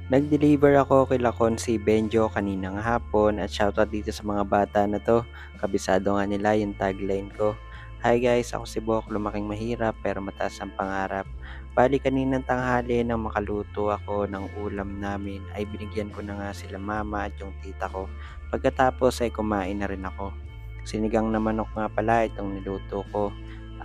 Nag-deliver ako kila Konsi Benjo kaninang hapon at shoutout dito sa mga bata na 'to, kabisado nga nila yung tagline ko. Hi guys, ako si Bok, lumaking mahirap pero mataas ang pangarap. Bali kaninang tanghali nang makaluto ako ng ulam namin ay binigyan ko na nga sila mama at yung tita ko. Pagkatapos ay kumain na rin ako. Sinigang na manok nga pala itong niluto ko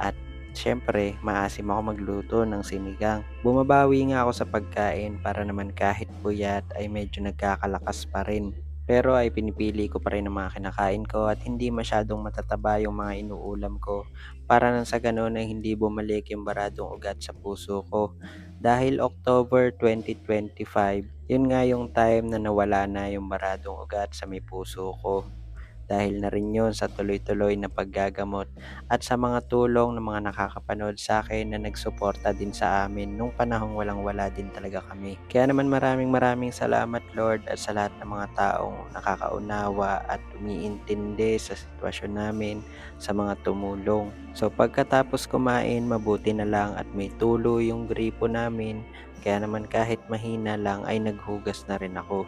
at siyempre maasim ako magluto ng sinigang. Bumabawi nga ako sa pagkain para naman kahit puyat ay medyo nagkakalakas pa rin. Pero ay pinipili ko pa rin ang mga kinakain ko at hindi masyadong matataba yung mga inuulam ko para nang sa ganun ay hindi bumalik yung baradong ugat sa puso ko. Dahil October 2025, yun nga yung time na nawala na yung baradong ugat sa may puso ko. Dahil na rin yun sa tuloy-tuloy na paggagamot at sa mga tulong ng mga nakakapanood sa akin na nagsuporta din sa amin nung panahong walang-wala din talaga kami. Kaya naman maraming salamat Lord at sa lahat ng mga taong nakakaunawa at umiintindi sa sitwasyon namin, sa mga tumulong. So pagkatapos kumain, mabuti na lang at may tulo yung gripo namin. Kaya naman kahit mahina lang ay naghugas na rin ako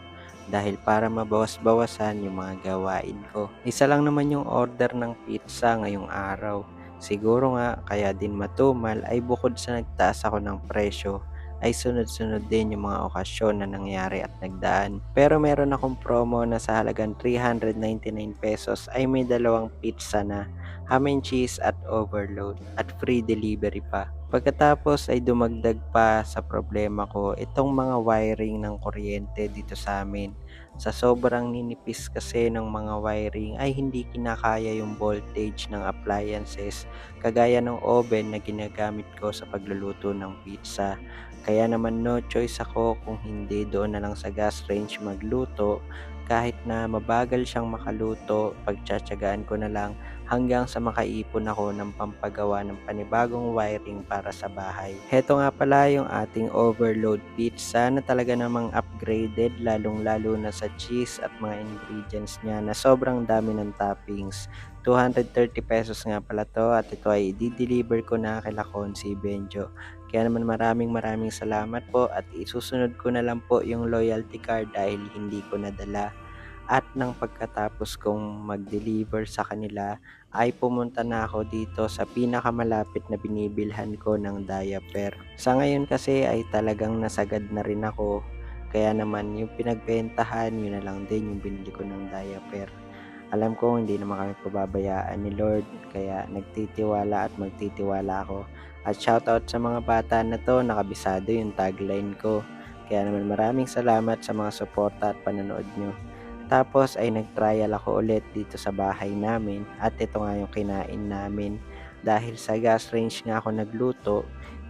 dahil para mabawas-bawasan yung mga gawain ko. Isa lang naman yung order ng pizza ngayong araw. Siguro nga kaya din matumal ay bukod sa nagtaas ako ng presyo ay sunod-sunod din yung mga okasyon na nangyari at nagdaan. Pero meron akong promo na sa halagang 399 pesos ay may dalawang pizza na ham and cheese at overload at free delivery pa. Pagkatapos ay dumagdag pa sa problema ko itong mga wiring ng kuryente dito sa amin. Sa sobrang ninipis kasi ng mga wiring ay hindi kinakaya yung voltage ng appliances kagaya ng oven na ginagamit ko sa pagluluto ng pizza. Kaya naman no choice ako kung hindi doon na lang sa gas range magluto kahit na mabagal siyang makaluto, pagtsatsagaan ko na lang hanggang sa makaipon ako ng pampagawa ng panibagong wiring para sa bahay. Heto nga pala yung ating overload pizza na talaga namang upgraded lalong-lalo na sa cheese at mga ingredients niya na sobrang dami ng toppings. 230 pesos nga pala to at ito ay i-deliver ko na kila Konsi Benjo. Kaya naman maraming salamat po at isusunod ko na lang po yung loyalty card dahil hindi ko nadala. At nang pagkatapos kong mag-deliver sa kanila ay pumunta na ako dito sa pinakamalapit na binibilhan ko ng diaper. Sa ngayon kasi ay talagang nasagad na rin ako. Kaya naman yung pinagbentahan yun na lang din yung binili ko ng diaper. Alam ko hindi naman kami pababayaan ni Lord kaya nagtitiwala at magtitiwala ako. At shoutout sa mga bata na to, nakabisado yung tagline ko. Kaya naman maraming salamat sa mga suporta at panonood nyo. Tapos ay nag-trial ako ulit dito sa bahay namin at ito nga yung kinain namin. Dahil sa gas range nga ako nagluto,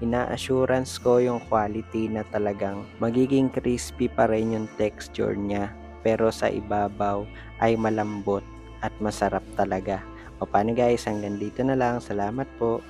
ina-assurance ko yung quality na talagang magiging crispy pa rin yung texture niya. Pero sa ibabaw ay malambot at masarap talaga. O paano guys, hanggang dito na lang. Salamat po.